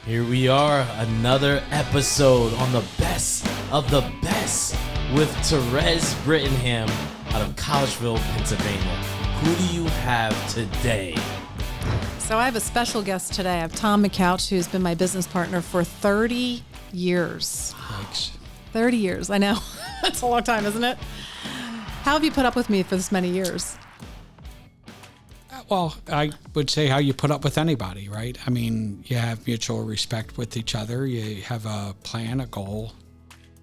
Here we are, another episode on the best of the best with Therese Brittingham out of Collegeville, Pennsylvania. Who do you have today? So I have a special guest today. I have Tom McCouch, who's been my business partner for 30 years. Thanks. 30 years, I know. That's a long time, isn't it? How have you put up with me for this many years? Well, I would say how you put up with anybody, right? I mean, you have mutual respect with each other. You have a plan, a goal.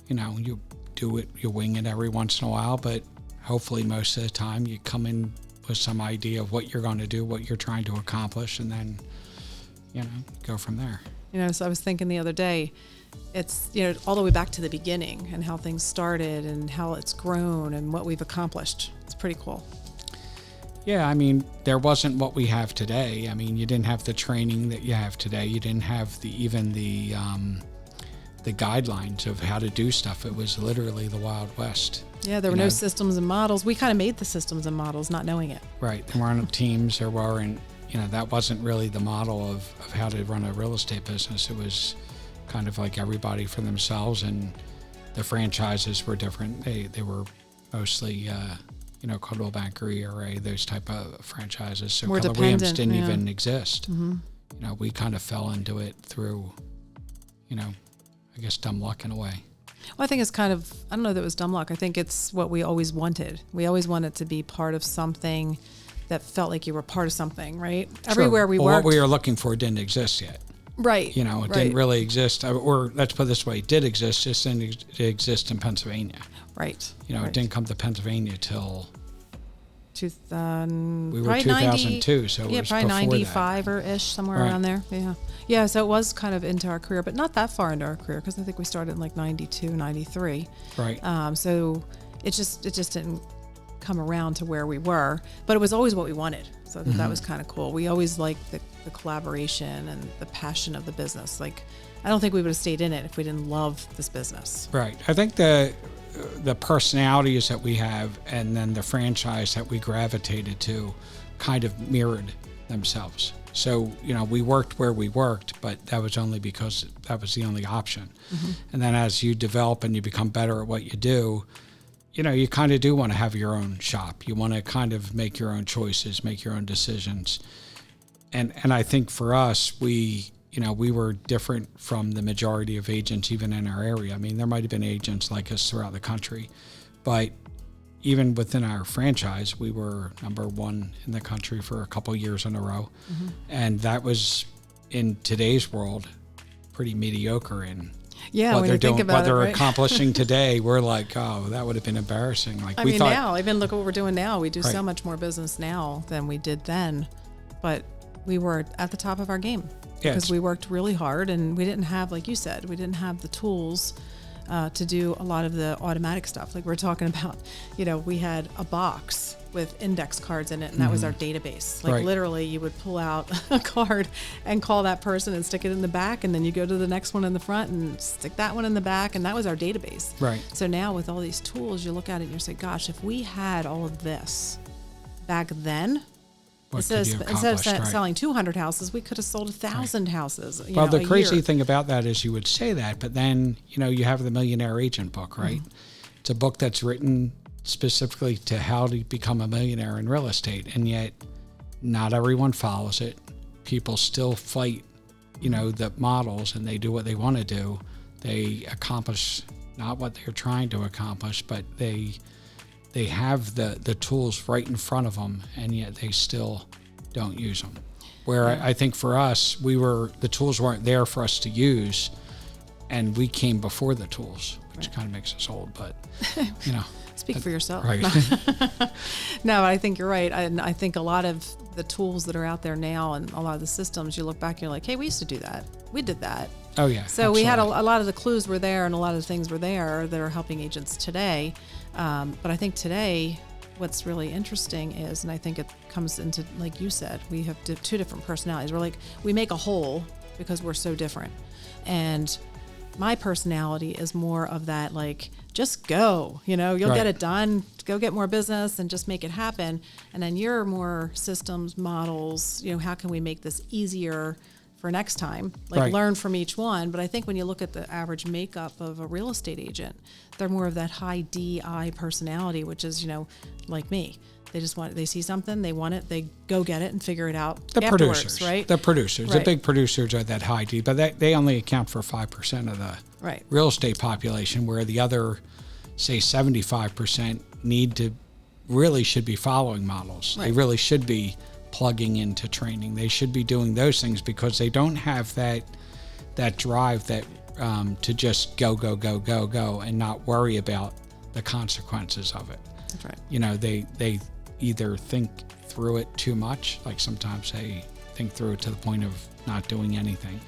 You know, you do it, you wing it every once in a while, but hopefully most of the time you come in with some idea of what you're going to do, what you're trying to accomplish, and then, you know, go from there. You know, so I was thinking the other day, it's, you know, all the way back to the beginning and how things started and how it's grown and what we've accomplished. It's pretty cool. Yeah, I mean, there wasn't what we have today. I mean, you didn't have the training that you have today. You didn't have even the guidelines of how to do stuff. It was literally the Wild West. Yeah, there were no systems and models. We kind of made the systems and models, not knowing it. Right. There weren't teams. There weren't, you know, that wasn't really the model of how to run a real estate business. It was kind of like everybody for themselves, and the franchises were different. They were mostly you know, Coldwell Banker, ERA, those type of franchises. So Kellerwilliams didn't even exist. Mm-hmm. You know, we kind of fell into it through, you know, I guess dumb luck in a way. Well, I think it's kind of, I don't know that it was dumb luck. I think it's what we always wanted. We always wanted to be part of something that felt like you were part of something, right? Sure. Everywhere we worked. What we were looking for didn't exist yet. Right. You know, it didn't really exist. Or let's put it this way, it did exist, just didn't exist in Pennsylvania. Right. You know, it didn't come to Pennsylvania till we were 2002, so it was probably before 95 or ish, somewhere around there. Yeah. So it was kind of into our career, but not that far into our career, because I think we started in like 92, 93. Right. So it just didn't come around to where we were, but it was always what we wanted. So that was kind of cool. We always liked the collaboration and the passion of the business. Like, I don't think we would have stayed in it if we didn't love this business. Right. I think the personalities that we have and then the franchise that we gravitated to kind of mirrored themselves. So, you know, we worked where we worked, but that was only because that was the only option. Mm-hmm. And then as you develop and you become better at what you do, you know, you kind of do want to have your own shop. You want to kind of make your own choices, make your own decisions. And I think for us, we were different from the majority of agents, even in our area. I mean, there might have been agents like us throughout the country, but even within our franchise, we were number one in the country for a couple of years in a row. Mm-hmm. And that was, in today's world, pretty mediocre in what they're doing, what they're accomplishing today. We're like, oh, that would have been embarrassing. Like, we thought, now, even look at what we're doing now. We do so much more business now than we did then, but we were at the top of our game. Because we worked really hard, and we didn't have, like you said, we didn't have the tools to do a lot of the automatic stuff. Like we're talking about, you know, we had a box with index cards in it, and that was our database. Like literally you would pull out a card and call that person and stick it in the back, and then you go to the next one in the front and stick that one in the back, and that was our database. Right. So now with all these tools, you look at it and you say, gosh, if we had all of this back then, instead of selling 200 houses, we could have sold 1,000 houses. Well, the crazy thing about that is you would say that, but then, you know, you have the Millionaire Agent book, right? Mm-hmm. It's a book that's written specifically to how to become a millionaire in real estate, and yet not everyone follows it. People still fight, you know, the models, and they do what they want to do. They accomplish not what they're trying to accomplish, but they have the tools right in front of them, and yet they still don't use them. Where I think for us, the tools weren't there for us to use, and we came before the tools, which kind of makes us old, but, you know. Speak for yourself. Right. No, I think you're right. And I think a lot of the tools that are out there now and a lot of the systems, you look back and you're like, hey, we used to do that. We did that. Oh, yeah. So absolutely. We had a lot of the clues were there, and a lot of the things were there that are helping agents today. But I think today, what's really interesting is, and I think it comes into, like you said, we have two different personalities. We make a whole because we're so different. And my personality is more of that, like, just go, you know, you'll get it done, go get more business and just make it happen. And then you're more systems, models, you know, how can we make this easier for next time, like learn from each one. But I think when you look at the average makeup of a real estate agent, they're more of that high DI personality, which is, like me. They see something, they want it, they go get it and figure it out afterwards, producers, right? The producers. Right. The big producers are that high D, but they only account for 5% of the real estate population, where the other, say, 75% should be following models. Right. They really should be plugging into training. They should be doing those things because they don't have that drive that to just go and not worry about the consequences of it. That's right. They either think through it too much, like sometimes they think through it to the point of not doing anything.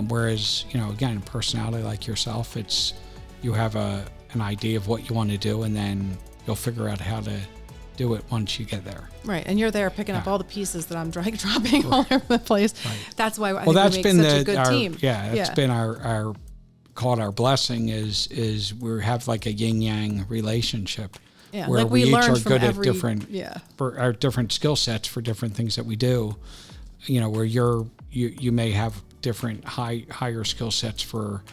Whereas, again, personality like yourself, it's you have an idea of what you want to do, and then you'll figure out how to do it once you get there. Right, and you're there picking up all the pieces that I'm drag dropping all over the place. Right. That's why I think that's we been make such a good team. Yeah, that's been our called our blessing is we have like a yin yang relationship. Yeah, where like we each are from good every, at different for our different skill sets for different things that we do. Where you may have different higher skill sets for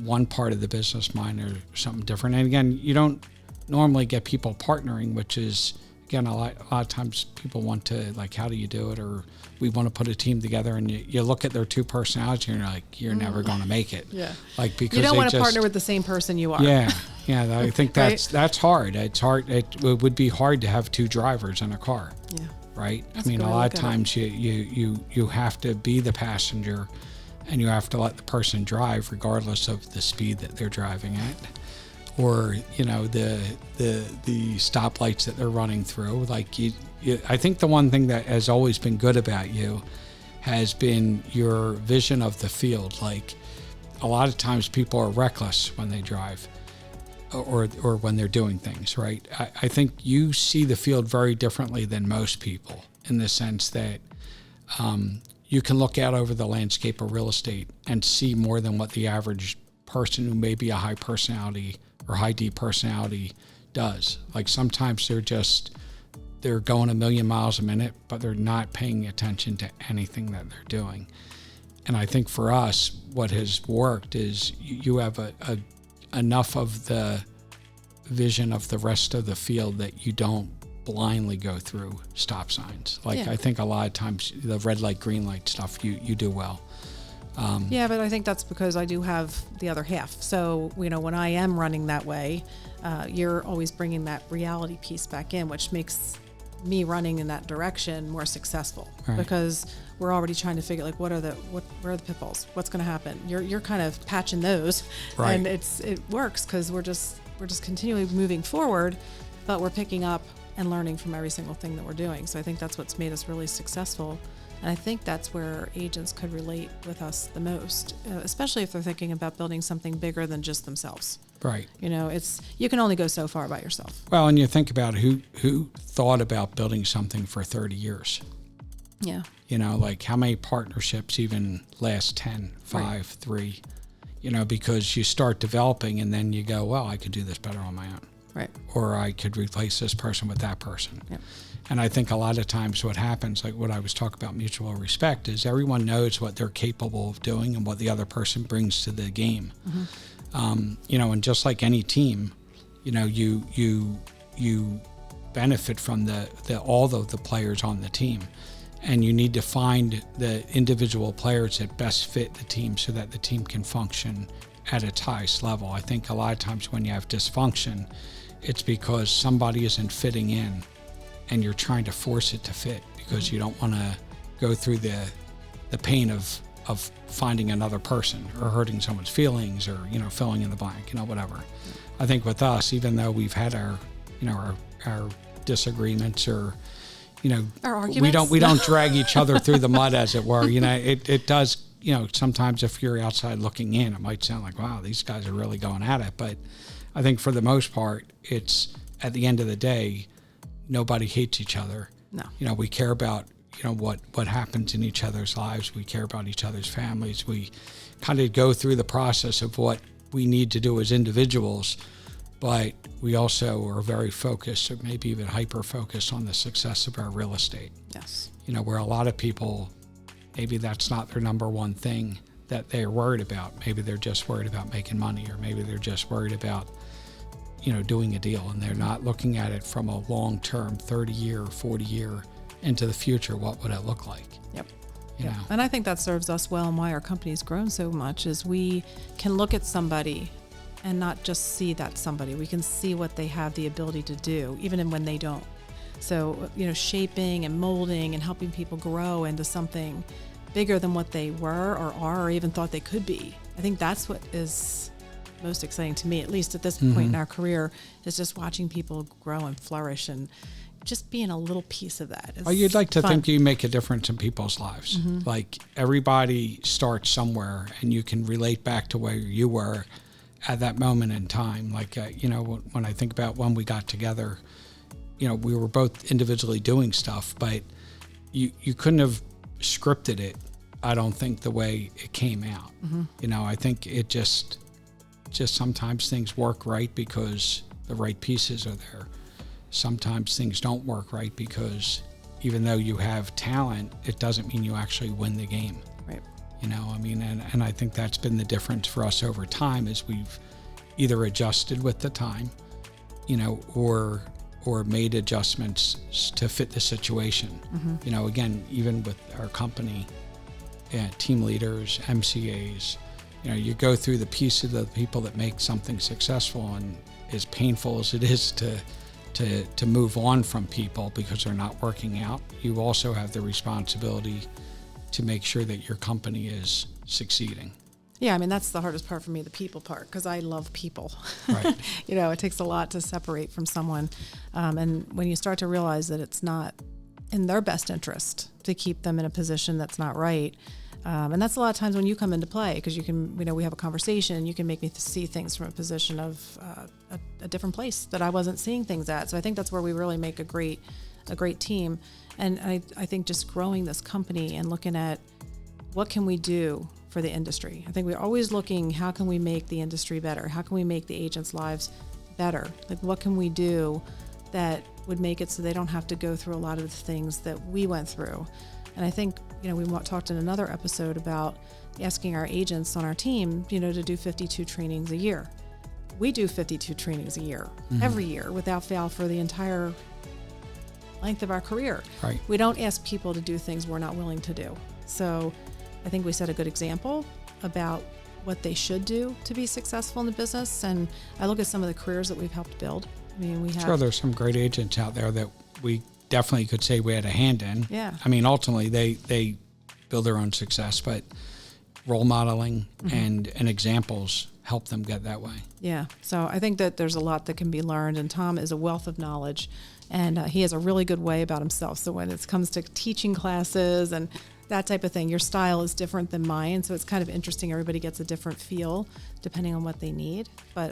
one part of the business, mine or something different. And again, you don't normally get people partnering, which is, again, a lot of times people want to, like, how do you do it? Or we want to put a team together, and you look at their two personalities and you're like, you're never going to make it. Yeah. Like, because you don't want to partner with the same person you are. Yeah. Yeah. I think that's hard. It's hard. It would be hard to have two drivers in a car. Yeah. Right. That's a lot of times you have to be the passenger, and you have to let the person drive regardless of the speed that they're driving at, or the stoplights that they're running through. Like I think the one thing that has always been good about you has been your vision of the field. Like, a lot of times people are reckless when they drive, or when they're doing things, right? I think you see the field very differently than most people, in the sense that you can look out over the landscape of real estate and see more than what the average person who may be a high personality or high D personality does. Like, sometimes they're going 1,000,000 miles a minute, but they're not paying attention to anything that they're doing. And I think for us, what has worked is you have enough of the vision of the rest of the field that you don't blindly go through stop signs. Like, I think a lot of times the red light, green light stuff, you do well. But I think that's because I do have the other half. So, when I am running that way, you're always bringing that reality piece back in, which makes me running in that direction more successful, because we're already trying to figure, like, where are the pitfalls? What's going to happen? You're kind of patching those, and it works because we're just continually moving forward, but we're picking up and learning from every single thing that we're doing. So I think that's what's made us really successful. And I think that's where agents could relate with us the most, especially if they're thinking about building something bigger than just themselves. Right. You can only go so far by yourself. Well, and you think about who thought about building something for 30 years. Yeah. Like, how many partnerships even last 10, 5, 3, because you start developing and then you go, well, I could do this better on my own. Right. Or I could replace this person with that person. Yep. And I think a lot of times what happens, like what I was talking about, mutual respect, is everyone knows what they're capable of doing and what the other person brings to the game. Mm-hmm. And just like any team, you benefit from all of the players on the team, and you need to find the individual players that best fit the team so that the team can function at its highest level. I think a lot of times when you have dysfunction, it's because somebody isn't fitting in, and you're trying to force it to fit because you don't want to go through the pain of finding another person or hurting someone's feelings, or filling in the blank, whatever. I think with us, even though we've had our disagreements, or our arguments, we don't drag each other through the mud, as it were. It does. Sometimes if you're outside looking in, it might sound like, wow, these guys are really going at it. But I think for the most part, it's, at the end of the day, nobody hates each other. No. We care about, what happens in each other's lives. We care about each other's families. We kind of go through the process of what we need to do as individuals, but we also are very focused, or maybe even hyper-focused, on the success of our real estate. Yes. Where a lot of people maybe that's not their number one thing that they're worried about. Maybe they're just worried about making money, or maybe they're just worried about, doing a deal, and they're not looking at it from a long-term 30-year, 40-year into the future. What would it look like? Yep. You know? And I think that serves us well, and why our company's grown so much is we can look at somebody and not just see that somebody. We can see what they have the ability to do, even when they don't. So, shaping and molding and helping people grow into something bigger than what they were or are or even thought they could be. I think that's what is most exciting to me, at least at this point in our career, is just watching people grow and flourish, and just being a little piece of that. Well, you'd like to think you make a difference in people's lives. Like, everybody starts somewhere, and you can relate back to where you were at that moment in time. Like, when I think about when we got together, we were both individually doing stuff, but you couldn't have scripted it, I don't think, the way it came out. I think it just sometimes things work right because the right pieces are there. Sometimes things don't work right because even though you have talent, it doesn't mean you actually win the game. Right. And I think that's been the difference for us over time, is we've either adjusted with the time, or made adjustments to fit the situation. Again, even with our company, team leaders, MCAs, you go through the piece of the people that make something successful, and as painful as it is to move on from people because they're not working out, you also have the responsibility to make sure that your company is succeeding. Yeah, that's the hardest part for me, the people part, because I love people. Right. It takes a lot to separate from someone. And when you start to realize that it's not in their best interest to keep them in a position that's not right, and that's a lot of times when you come into play, because you can, we have a conversation, you can make me see things from a position of a different place that I wasn't seeing things at. So I think that's where we really make a great team. And I think just growing this company and looking at what can we do for the industry. I think we're always looking, how can we make the industry better? How can we make the agents' lives better? Like, what can we do that would make it so they don't have to go through a lot of the things that we went through? And I think, we talked in another episode about asking our agents on our team, to do 52 trainings a year. We do 52 trainings a year, every year, without fail, for the entire length of our career. Right. We don't ask people to do things we're not willing to do. So I think we set a good example about what they should do to be successful in the business. And I look at some of the careers that we've helped build. We have. Sure, there's some great agents out there that we definitely could say we had a hand in. Yeah. Ultimately they build their own success, but role modeling and examples help them get that way. Yeah. So I think that there's a lot that can be learned, and Tom is a wealth of knowledge, and he has a really good way about himself. So when it comes to teaching classes and that type of thing, your style is different than mine. So it's kind of interesting. Everybody gets a different feel depending on what they need. But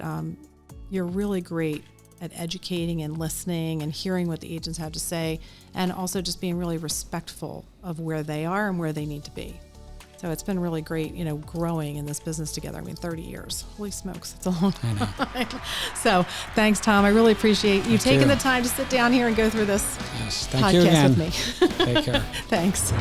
you're really great at educating and listening and hearing what the agents have to say, and also just being really respectful of where they are and where they need to be. So it's been really great, growing in this business together. 30 years. Holy smokes, it's a long time. So thanks, Tom. I really appreciate you taking the time to sit down here and go through this podcast with me. Take care. Thanks.